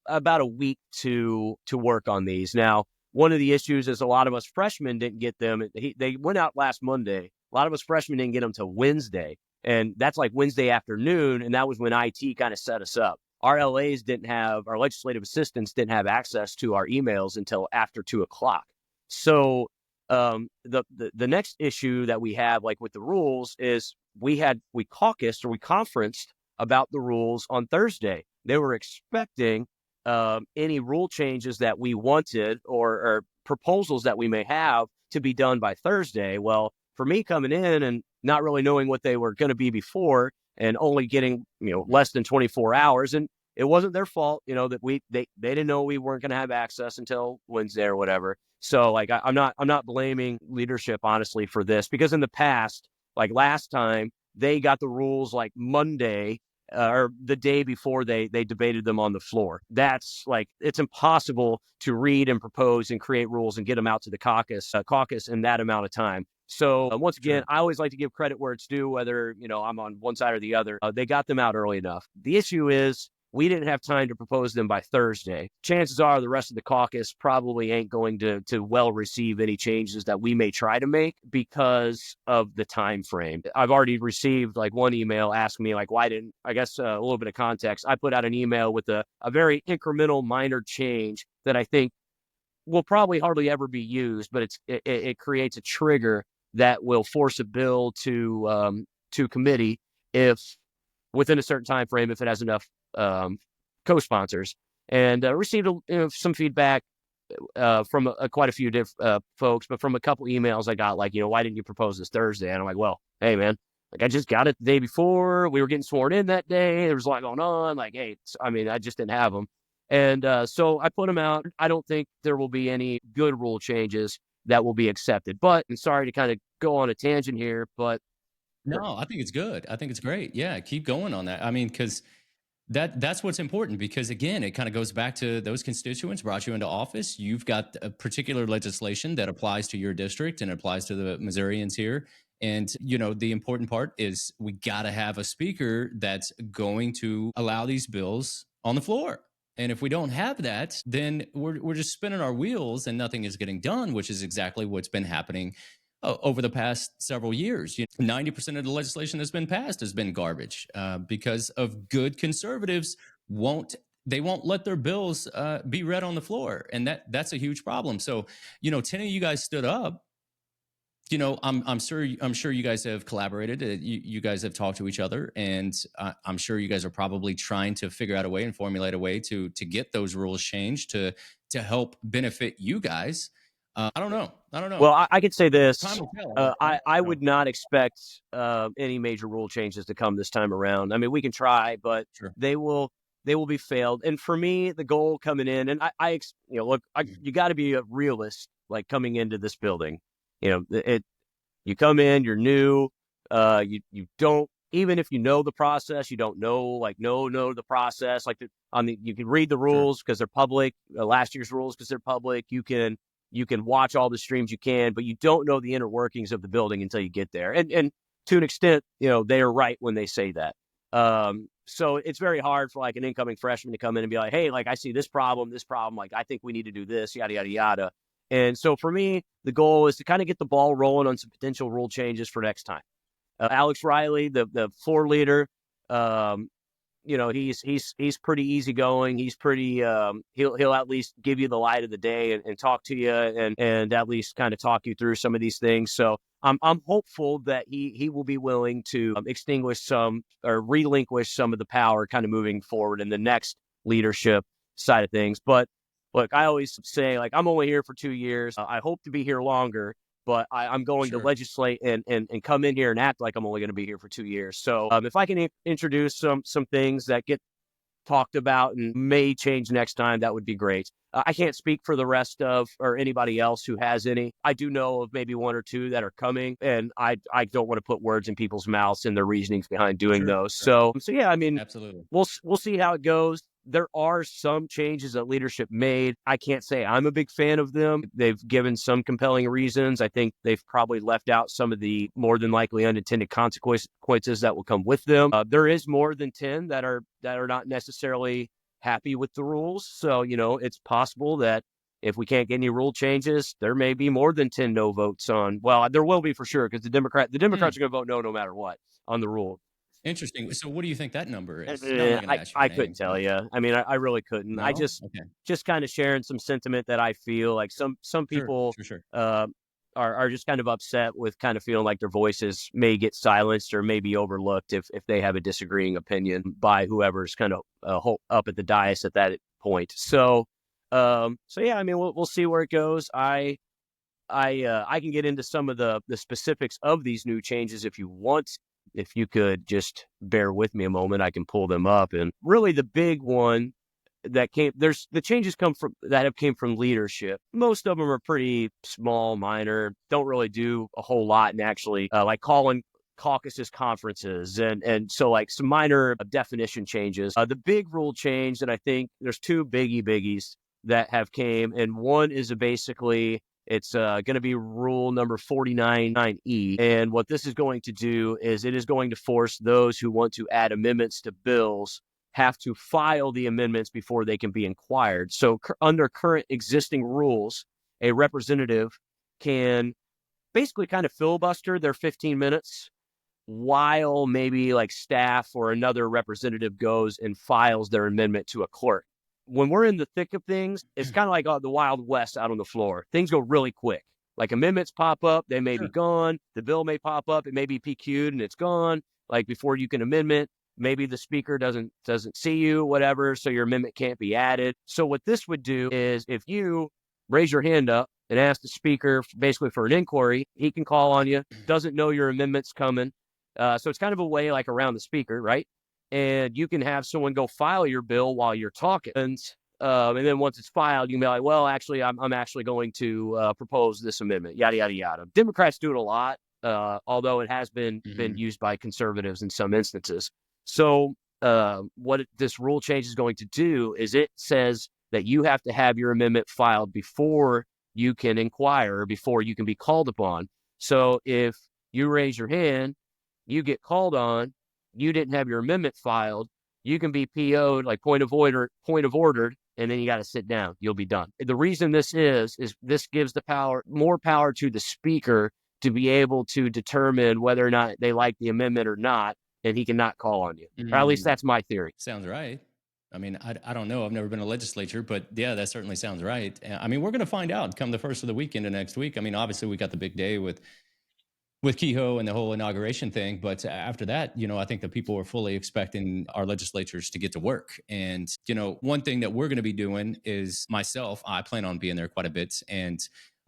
about a week to work on these. Now, one of the issues is a lot of us freshmen didn't get them. They went out last Monday. A lot of us freshmen didn't get them till Wednesday, and that's like Wednesday afternoon, and that was when IT kind of set us up. Our legislative assistants didn't have access to our emails until after 2:00. So the next issue that we have, like with the rules, is we caucused or we conferenced about the rules on Thursday. They were expecting any rule changes that we wanted or proposals that we may have to be done by Thursday. Well, for me coming in and not really knowing what they were going to be before and only getting less than 24 hours, and it wasn't their fault, that they didn't know we weren't going to have access until Wednesday or whatever. So like I'm not blaming leadership honestly for this, because in the past, like last time, they got the rules like Monday or the day before they debated them on the floor. That's like, it's impossible to read and propose and create rules and get them out to the caucus in that amount of time. So once again, Sure. I always like to give credit where it's due, whether I'm on one side or the other. They got them out early enough. The issue is we didn't have time to propose them by Thursday. Chances are the rest of the caucus probably ain't going to well receive any changes that we may try to make because of the time frame. I've already received like one email asking me like, why didn't, I guess a little bit of context. I put out an email with a very incremental minor change that I think will probably hardly ever be used, but it creates a trigger that will force a bill to committee if within a certain time frame, if it has enough co-sponsors, and received some feedback from quite a few different folks, but from a couple emails I got like, why didn't you propose this Thursday? And I'm like, well, hey man, like I just got it the day before. We were getting sworn in that day. There was a lot going on. Like, hey, I just didn't have them. And so I put them out. I don't think there will be any good rule changes that will be accepted. But, and sorry to kind of go on a tangent here, but No, I think it's good. I think it's great. Yeah, keep going on that. I mean, because that's what's important. Because again, it kind of goes back to those constituents brought you into office. You've got a particular legislation that applies to your district and applies to the Missourians here. And the important part is we got to have a speaker that's going to allow these bills on the floor. And if we don't have that, then we're just spinning our wheels and nothing is getting done, which is exactly what's been happening over the past several years. 90% of the legislation that's been passed has been garbage because of good conservatives won't let their bills be read on the floor, and that's a huge problem. So 10 of you guys stood up. I'm sure you guys have collaborated. You guys have talked to each other, and I'm sure you guys are probably trying to figure out a way and formulate a way to get those rules changed to help benefit you guys. I don't know. Well, I could say this. Time will tell. I would not expect any major rule changes to come this time around. I mean, we can try, but Sure. they will be failed. And for me, the goal coming in, and you got to be a realist, like coming into this building. You come in, you're new. You don't, even if you know the process, you don't know the process. Like you can read the rules because they're public. Last year's rules because they're public. You can watch all the streams you can, but you don't know the inner workings of the building until you get there. And to an extent, they are right when they say that. So it's very hard for like an incoming freshman to come in and be like, hey, like I see this problem, like I think we need to do this, yada, yada, yada. And so for me, the goal is to kind of get the ball rolling on some potential rule changes for next time. Alex Riley, the floor leader, he's pretty easygoing. He's pretty he'll at least give you the light of the day and talk to you and at least kind of talk you through some of these things. So I'm hopeful that he will be willing to extinguish some or relinquish some of the power kind of moving forward in the next leadership side of things. But look, I always say, like, I'm only here for 2 years. I hope to be here longer, but I'm going to legislate and come in here and act like I'm only going to be here for 2 years. So if I can introduce some things that get talked about and may change next time, that would be great. I can't speak for the rest of or anybody else who has any. I do know of maybe 1 or 2 that are coming, and I don't want to put words in people's mouths and their reasonings behind doing those. So yeah, I mean, absolutely, we'll see how it goes. There are some changes that leadership made. I can't say I'm a big fan of them. They've given some compelling reasons. I think they've probably left out some of the more than likely unintended consequences that will come with them. There is more than 10 that are not necessarily happy with the rules. So, it's possible that if we can't get any rule changes, there may be more than 10 no votes on. Well, there will be for sure, because the Democrats are going to vote no matter what on the rule. Interesting. So what do you think that number is? I couldn't tell you. I mean, I really couldn't. No? I just kind of sharing some sentiment that I feel like some people are just kind of upset with kind of feeling like their voices may get silenced or may be overlooked if they have a disagreeing opinion by whoever's kind of up at the dais at that point. So yeah, I mean, we'll see where it goes. I can get into some of the specifics of these new changes if you want. If you could just bear with me a moment, I can pull them up. And really the big one that the changes have came from leadership. Most of them are pretty small, minor, don't really do a whole lot, and actually like calling caucuses conferences and so like some minor definition changes. The big rule change that I think there's 2 biggies that have came, and one is basically it's going to be rule number 49(9)(e). And what this is going to do is it is going to force those who want to add amendments to bills have to file the amendments before they can be inquired. So under current existing rules, a representative can basically kind of filibuster their 15 minutes while maybe like staff or another representative goes and files their amendment to a clerk. When we're in the thick of things, it's kind of like the Wild West out on the floor. Things go really quick. Like amendments pop up, they may be gone. The bill may pop up, it may be PQ'd and it's gone. Like before you can amendment, maybe the speaker doesn't see you, whatever, so your amendment can't be added. So what this would do is if you raise your hand up and ask the speaker basically for an inquiry, he can call on you, doesn't know your amendment's coming. So it's kind of a way like around the speaker, right? And you can have someone go file your bill while you're talking. And then once it's filed, you can be like, well, actually, I'm actually going to propose this amendment, yada, yada, yada. Democrats do it a lot, although it has been used by conservatives in some instances. So what this rule change is going to do is it says that you have to have your amendment filed before you can inquire, before you can be called upon. So if you raise your hand, you get called on, you didn't have your amendment filed, you can be PO'd, like point of ordered, and then you got to sit down. You'll be done. The reason this is this gives more power to the speaker to be able to determine whether or not they like the amendment or not, and he cannot call on you. Or at least that's my theory. Sounds right. I mean, I don't know. I've never been a legislature, but yeah, that certainly sounds right. I mean, we're going to find out come the first of the weekend of next week. I mean, obviously we got the big day with Kehoe and the whole inauguration thing. But after that, I think that people are fully expecting our legislatures to get to work. And, one thing that we're going to be doing is I plan on being there quite a bit. And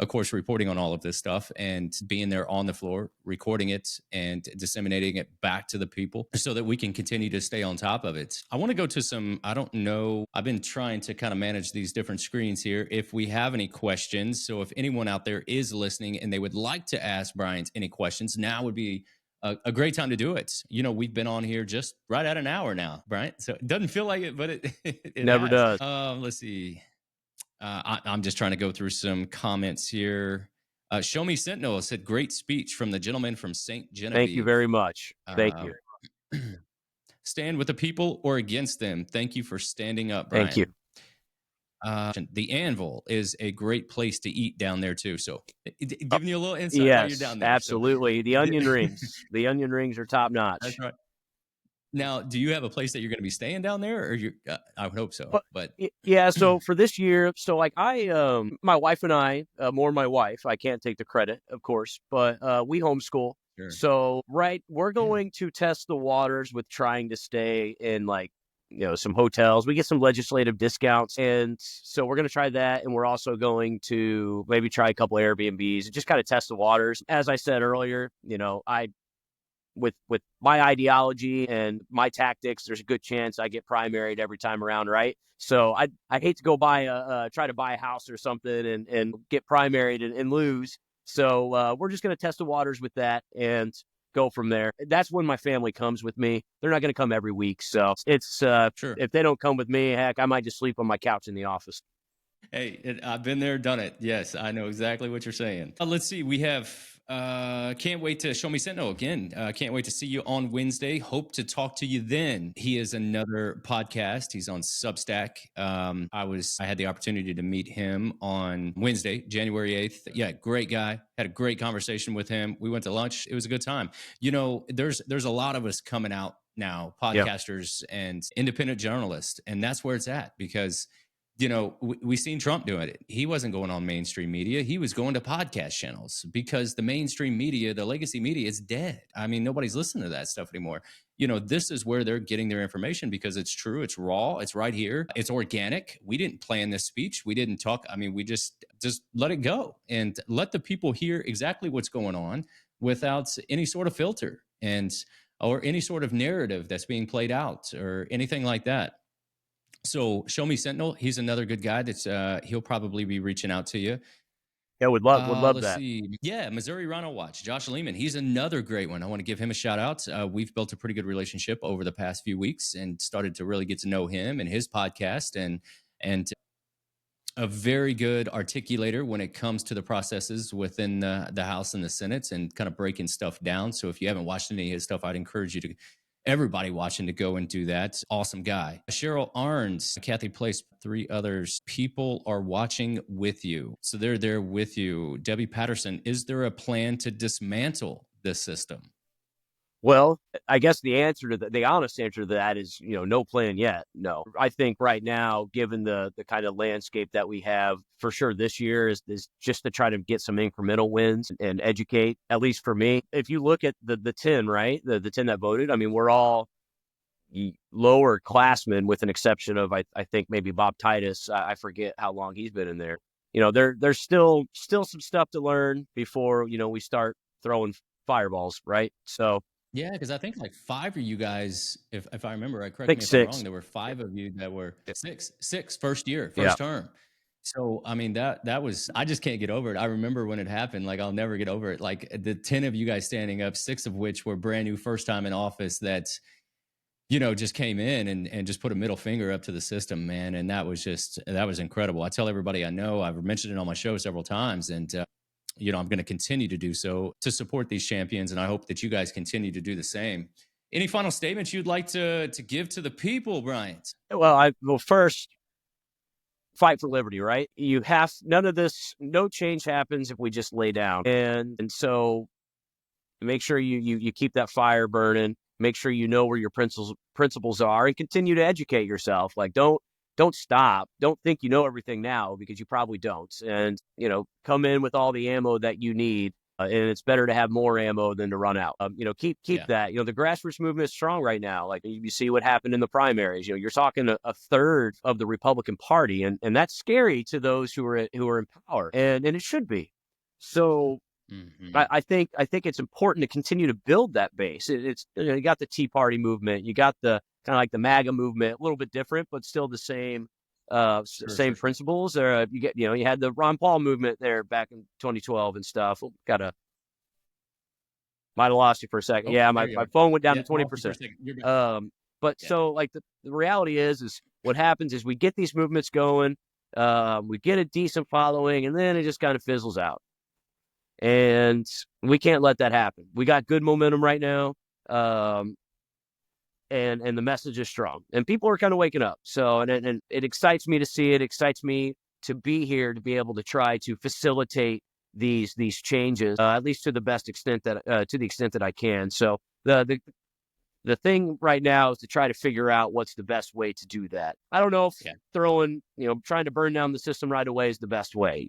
of course, reporting on all of this stuff and being there on the floor, recording it and disseminating it back to the people so that we can continue to stay on top of it. I want to go to I don't know, I've been trying to kind of manage these different screens here. If we have any questions, so if anyone out there is listening and they would like to ask Bryant any questions, now would be a great time to do it. We've been on here just right at an hour now, Bryant. So it doesn't feel like it, but it never has. does. Let's see. I'm just trying to go through some comments here. Show Me Sentinel said, great speech from the gentleman from St. Genevieve. Thank you very much. Thank you. stand with the people or against them. Thank you for standing up, Brian. Thank you. The Anvil is a great place to eat down there too. So giving you a little insight while you're Yes, down there. absolutely. The onion rings. The onion rings are top notch. That's right. Now, do you have a place that you're going to be staying down there, or I would hope so. But yeah, so for this year, so like my wife and I, more my wife, I can't take the credit, of course, but we homeschool. Sure. So we're going to test the waters with trying to stay in like, some hotels. We get some legislative discounts, and so we're going to try that. And we're also going to maybe try a couple Airbnbs and just kind of test the waters. As I said earlier, with my ideology and my tactics, there's a good chance I get primaried every time around, right? So I hate to go try to buy a house or something and get primaried and lose. So we're just going to test the waters with that and go from there. That's when my family comes with me. They're not going to come every week. So it's sure. If they don't come with me, heck, I might just sleep on my couch in the office. Hey, I've been there, done it. Yes, I know exactly what you're saying. Let's see. We have can't wait to Show Me Sentinel again. Can't wait to see you on Wednesday. Hope to talk to you then. He is another podcast. He's on Substack. I had the opportunity to meet him on Wednesday, January 8th. Yeah, great guy. Had a great conversation with him. We went to lunch. It was a good time. There's a lot of us coming out now, podcasters and independent journalists, and that's where it's at because we seen Trump doing it. He wasn't going on mainstream media. He was going to podcast channels because the mainstream media, the legacy media is dead. I mean, nobody's listening to that stuff anymore. This is where they're getting their information because it's true. It's raw. It's right here. It's organic. We didn't plan this speech. We didn't talk. I mean, we just let it go and let the people hear exactly what's going on without any sort of filter or any sort of narrative that's being played out or anything like that. So Show Me Sentinel, he's another good guy that's he'll probably be reaching out to you. Yeah, would love let's that. See. Yeah, Missouri Rhino Watch, Josh Lehman, he's another great one. I want to give him a shout out. We've built a pretty good relationship over the past few weeks and started to really get to know him and his podcast and a very good articulator when it comes to the processes within the House and the Senate and kind of breaking stuff down. So if you haven't watched any of his stuff, I'd encourage you to everybody watching to go and do that. Awesome guy. Cheryl Arns, Kathy Place, 3 others. People are watching with you. So they're there with you. Debbie Patterson, is there a plan to dismantle this system? Well, I guess the honest answer to that is, no plan yet. No, I think right now, given the kind of landscape that we have, for sure this year is just to try to get some incremental wins and educate, at least for me. If you look at the 10, right, the 10 that voted, I mean, we're all lower classmen with an exception of, I think maybe Bob Titus. I forget how long he's been in there. There's still some stuff to learn before, we start throwing fireballs, right? So. Yeah, because I think like 5 of you guys, if I remember right, correct me if 6. I'm wrong, there were 5 of you that were six first term. So, I mean, that was, I just can't get over it. I remember when it happened, like I'll never get over it. Like the 10 of you guys standing up, 6 of which were brand new first time in office that, just came in and just put a middle finger up to the system, man. And that was incredible. I tell everybody I know, I've mentioned it on my show several times and, I'm going to continue to do so to support these champions, and I hope that you guys continue to do the same. Any final statements you'd like to give to the people, Bryant? Well, first, fight for liberty, right? No change happens if we just lay down. And so make sure you keep that fire burning. Make sure you know where your principles are and continue to educate yourself. Like, don't stop. Don't think you know everything now because you probably don't. And, come in with all the ammo that you need. And it's better to have more ammo than to run out. Keep that. The grassroots movement is strong right now. Like you see what happened in the primaries. You're talking a third of the Republican Party, and that's scary to those who are in power, and it should be. So I think it's important to continue to build that base. It's you got the Tea Party movement, you got the kind of like the MAGA movement, a little bit different, but still the same. Same principles. You had the Ron Paul movement there back in 2012 and stuff. Might have lost you for a second. Yeah, my phone went down to 20%. So like the reality is what happens is we get these movements going, we get a decent following, and then it just kind of fizzles out. And we can't let that happen. We got good momentum right now. and the message is strong, and people are kind of waking up. So, and it excites me to see it. Excites me to be here to be able to try to facilitate these changes, at least to the best extent that I can. So the thing right now is to try to figure out what's the best way to do that. I don't know if trying to burn down the system right away is the best way,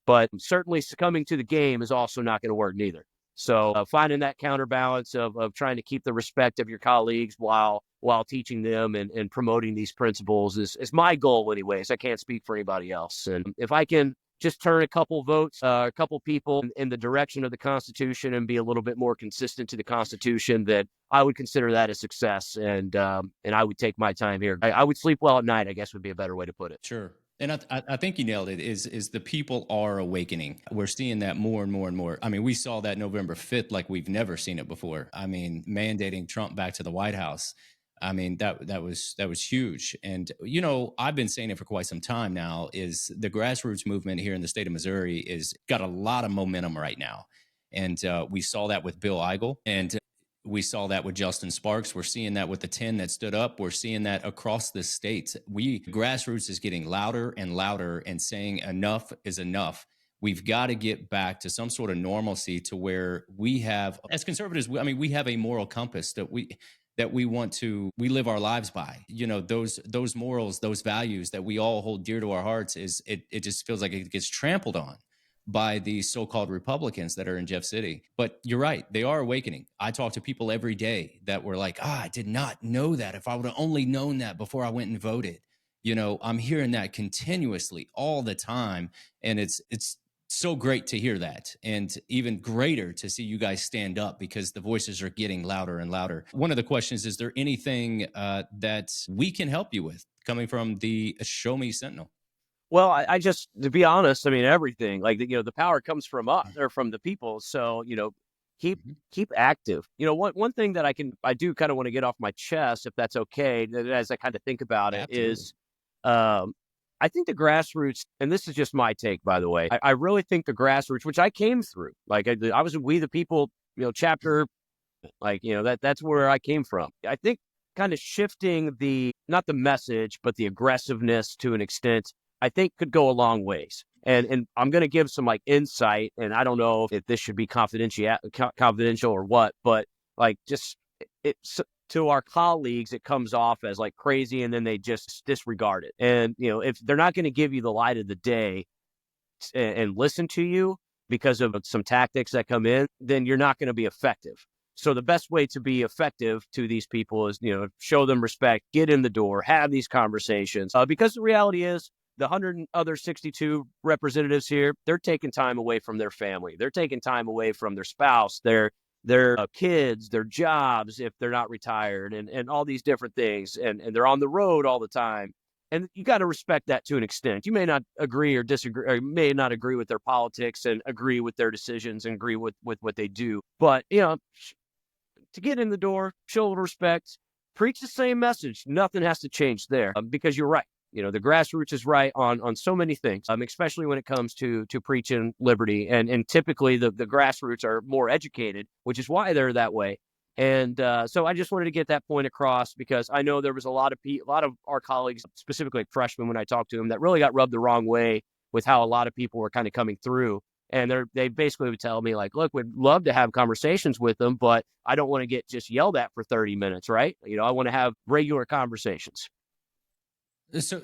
but certainly succumbing to the game is also not going to work neither. So finding that counterbalance of trying to keep the respect of your colleagues while teaching them and promoting these principles is my goal anyways. I can't speak for anybody else. And if I can just turn a couple votes, a couple people in the direction of the Constitution and be a little bit more consistent to the Constitution, that I would consider that a success. And I would take my time here. I would sleep well at night, I guess would be a better way to put it. Sure. And I think you nailed it, is the people are awakening. We're seeing that more and more and more. I mean, we saw that November 5th like we've never seen it before. I mean, mandating Trump back to the White House. I mean, that was huge. And, I've been saying it for quite some time now, is the grassroots movement here in the state of Missouri is got a lot of momentum right now. And we saw that with Bill Eigel, and we saw that with Justin Sparks. We're seeing that with the 10 that stood up. We're seeing that across the states. Grassroots is getting louder and louder and saying enough is enough. We've got to get back to some sort of normalcy to where we have, as conservatives, we have a moral compass that we live our lives by. Those morals, those values that we all hold dear to our hearts, it just feels like it gets trampled on by the so-called Republicans that are in Jeff City. But you're right, they are awakening. I talk to people every day that were like, I did not know that. If I would have only known that before I went and voted. I'm hearing that continuously all the time. And it's so great to hear that, and even greater to see you guys stand up, because the voices are getting louder and louder. One of the questions, is there anything that we can help you with coming from the Show Me Sentinel? Well, I just, to be honest, everything, like, the power comes from us, or from the people. So, keep active. One thing that I do kind of want to get off my chest, if that's okay, as I kind of think about it. Absolutely. Is, I think the grassroots, and this is just my take, by the way, I really think the grassroots, which I came through, like I was in We the People, chapter, that's where I came from. I think kind of shifting not the message, but the aggressiveness to an extent, I think could go a long ways. And I'm going to give some insight, and I don't know if this should be confidential or what, but just to our colleagues, it comes off as crazy, and then they just disregard it. And, if they're not going to give you the light of the day and listen to you because of some tactics that come in, then you're not going to be effective. So the best way to be effective to these people is, show them respect, get in the door, have these conversations, because the reality is, the 162 representatives here, they're taking time away from their family. They're taking time away from their spouse, their kids, their jobs, if they're not retired, and all these different things. And they're on the road all the time. And you got to respect that to an extent. You may not agree or disagree, or may not agree with their politics and agree with their decisions and agree with what they do. But, to get in the door, show a little respect, preach the same message. Nothing has to change there, because you're right. The grassroots is right on so many things, especially when it comes to preaching liberty. And typically the grassroots are more educated, which is why they're that way. And so I just wanted to get that point across, because I know there was a lot of our colleagues, specifically freshmen, when I talked to them, that really got rubbed the wrong way with how a lot of people were kind of coming through. And they basically would tell me look, we'd love to have conversations with them, but I don't want to get just yelled at for 30 minutes, right? I want to have regular conversations. So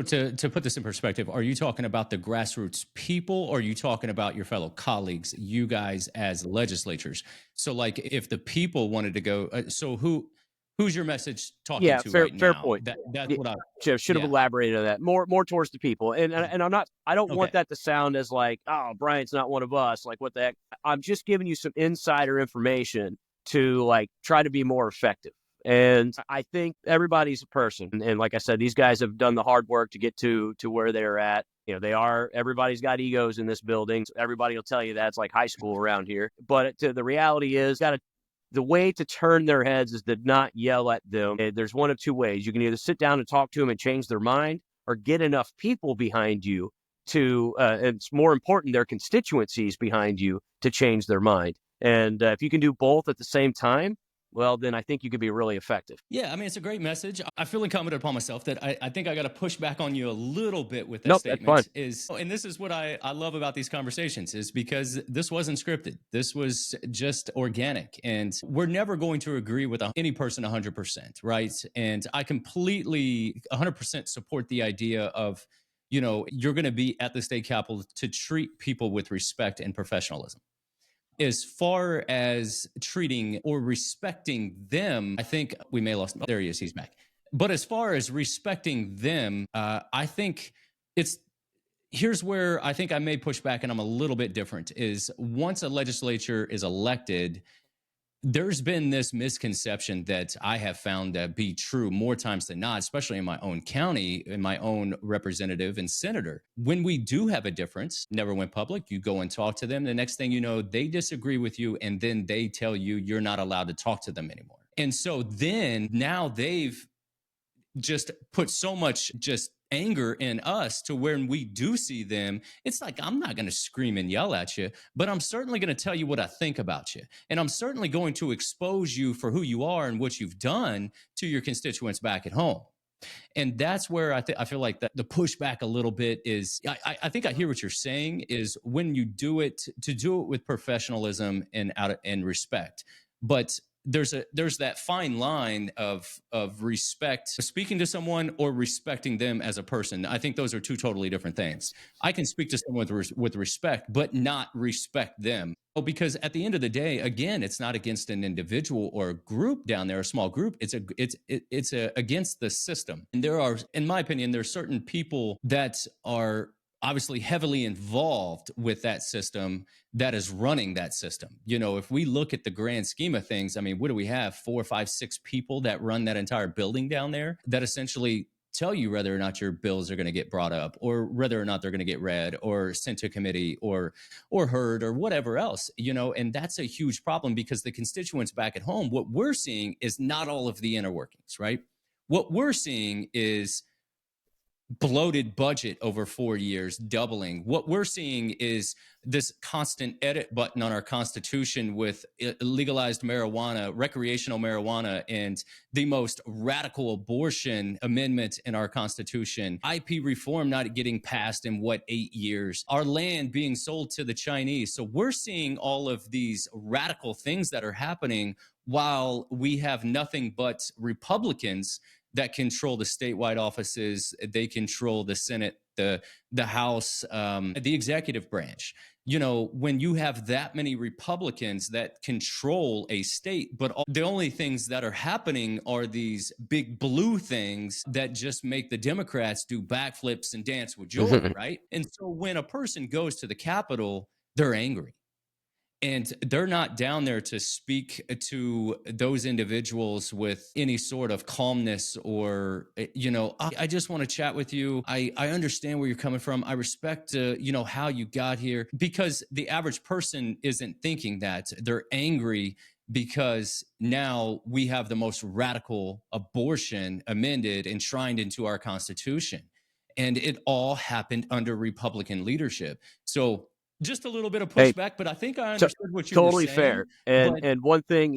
to put this in perspective, are you talking about the grassroots people, or are you talking about your fellow colleagues, you guys as legislatures? So if the people wanted to go, so who's your message talking to fair, right now? fair point. That's what I should have elaborated on that more towards the people. And I don't want that to sound as oh, Bryant's not one of us. What the heck? I'm just giving you some insider information to try to be more effective. And I think everybody's a person. And like I said, these guys have done the hard work to get to where they're at. Everybody's got egos in this building. Everybody will tell you that's like high school around here. But the reality is, the way to turn their heads is to not yell at them. There's one of two ways. You can either sit down and talk to them and change their mind, or get enough people behind you to, it's more important, their constituencies behind you to change their mind. And if you can do both at the same time, well, then I think you could be really effective. Yeah, I mean, it's a great message. I feel incumbent upon myself that I think I got to push back on you a little bit with that Nope, that's fine. statement. And this is what I love about these conversations is because this wasn't scripted. This was just organic. And we're never going to agree with any person 100%, right? And I completely 100% support the idea of, you're going to be at the state capitol to treat people with respect and professionalism. As far as treating or respecting them, I think we may have lost. There he is. He's back. But as far as respecting them, I think here's where I think I may push back, and I'm a little bit different. Is once a legislature is elected, there's been this misconception that I have found to be true more times than not, especially in my own county, in my own representative and senator. When we do have a difference, never went public, you go and talk to them. The next thing you know, they disagree with you, and then they tell you you're not allowed to talk to them anymore. And so then now they've just put so much just anger in us to when we do see them, it's like, I'm not going to scream and yell at you, but I'm certainly going to tell you what I think about you. And I'm certainly going to expose you for who you are and what you've done to your constituents back at home. And that's where I feel like the pushback a little bit is, I think I hear what you're saying is when you do it, to do it with professionalism and respect. But there's that fine line of respect, speaking to someone or respecting them as a person. I think those are two totally different things. I can speak to someone with respect, but not respect them. Because at the end of the day, again, it's not against an individual or a group down there, a small group. It's against the system. And there are, in my opinion, there's certain people that are obviously heavily involved with that system that is running that system. If we look at the grand scheme of things, I mean, what do we have? 4, 5, 6 people that run that entire building down there that essentially tell you whether or not your bills are going to get brought up or whether or not they're going to get read or sent to committee or heard or whatever else, and that's a huge problem because the constituents back at home, what we're seeing is not all of the inner workings, right? What we're seeing is bloated budget over 4 years, doubling. What we're seeing is this constant edit button on our Constitution with legalized marijuana, recreational marijuana, and the most radical abortion amendment in our Constitution. IP reform not getting passed in 8 years? Our land being sold to the Chinese. So we're seeing all of these radical things that are happening while we have nothing but Republicans that control the statewide offices. They control the Senate, the House, the executive branch. When you have that many Republicans that control a state, but the only things that are happening are these big blue things that just make the Democrats do backflips and dance with joy, right? And so when a person goes to the Capitol, they're angry. And they're not down there to speak to those individuals with any sort of calmness or, I just want to chat with you. I understand where you're coming from. I respect, how you got here, because the average person isn't thinking that. They're angry because now we have the most radical abortion amended, enshrined into our Constitution. And it all happened under Republican leadership. So just a little bit of pushback, but I think I understood what you were saying. Totally fair. And one thing,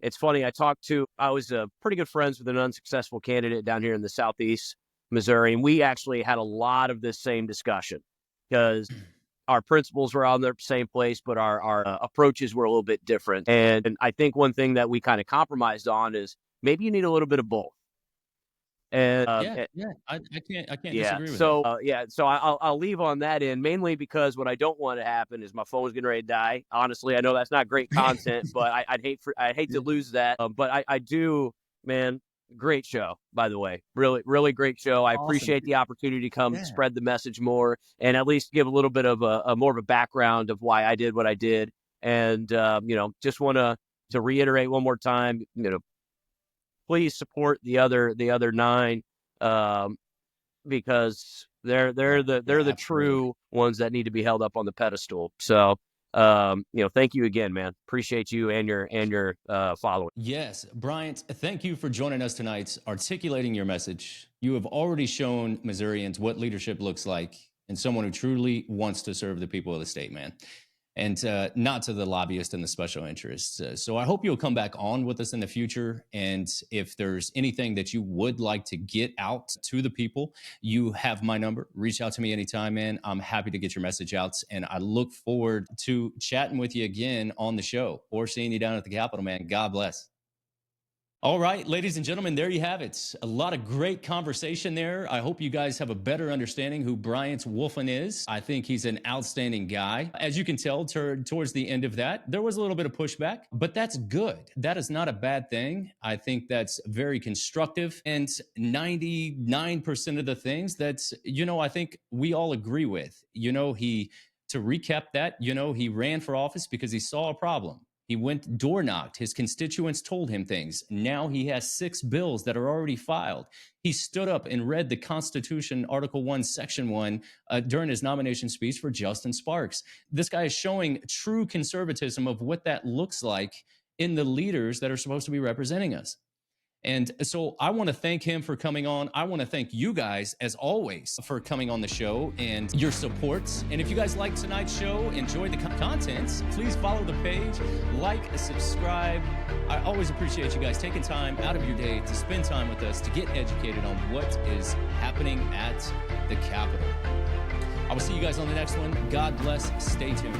it's funny. I was pretty good friends with an unsuccessful candidate down here in the Southeast Missouri, and we actually had a lot of this same discussion because our principles were on the same place, but our approaches were a little bit different. And I think one thing that we kind of compromised on is maybe you need a little bit of both. And I can't disagree with that. So I'll leave on that end, mainly because what I don't want to happen is my phone's getting ready to die. Honestly, I know that's not great content, but I'd hate to lose that. But I do, man. Great show, by the way. Really, really great show. I appreciate the opportunity to come spread the message more and at least give a little bit of a more of a background of why I did what I did. And just want to reiterate one more time, please support the other 9 because they're the true ones that need to be held up on the pedestal. So thank you again, man. Appreciate you and your following. Yes, Bryant, thank you for joining us tonight, articulating your message. You have already shown Missourians what leadership looks like and someone who truly wants to serve the people of the state, man. and not to the lobbyists and the special interests. So I hope you'll come back on with us in the future. And if there's anything that you would like to get out to the people, you have my number. Reach out to me anytime, man. I'm happy to get your message out. And I look forward to chatting with you again on the show or seeing you down at the Capitol, man. God bless. All right, ladies and gentlemen, there you have it. A lot of great conversation there. I hope you guys have a better understanding who Bryant Wolfin is. I think he's an outstanding guy. As you can tell, towards the end of that, there was a little bit of pushback, but that's good. That is not a bad thing. I think that's very constructive. And 99% of the things that, I think we all agree with. To recap that, he ran for office because he saw a problem. He went door knocked. His constituents told him things. Now he has 6 bills that are already filed. He stood up and read the Constitution, Article 1, Section 1, during his nomination speech for Justin Sparks. This guy is showing true conservatism of what that looks like in the leaders that are supposed to be representing us. And so I want to thank him for coming on. I want to thank you guys, as always, for coming on the show and your support. And if you guys like tonight's show, enjoyed the content, please follow the page, like, subscribe. I always appreciate you guys taking time out of your day to spend time with us to get educated on what is happening at the Capitol. I will see you guys on the next one. God bless. Stay tuned.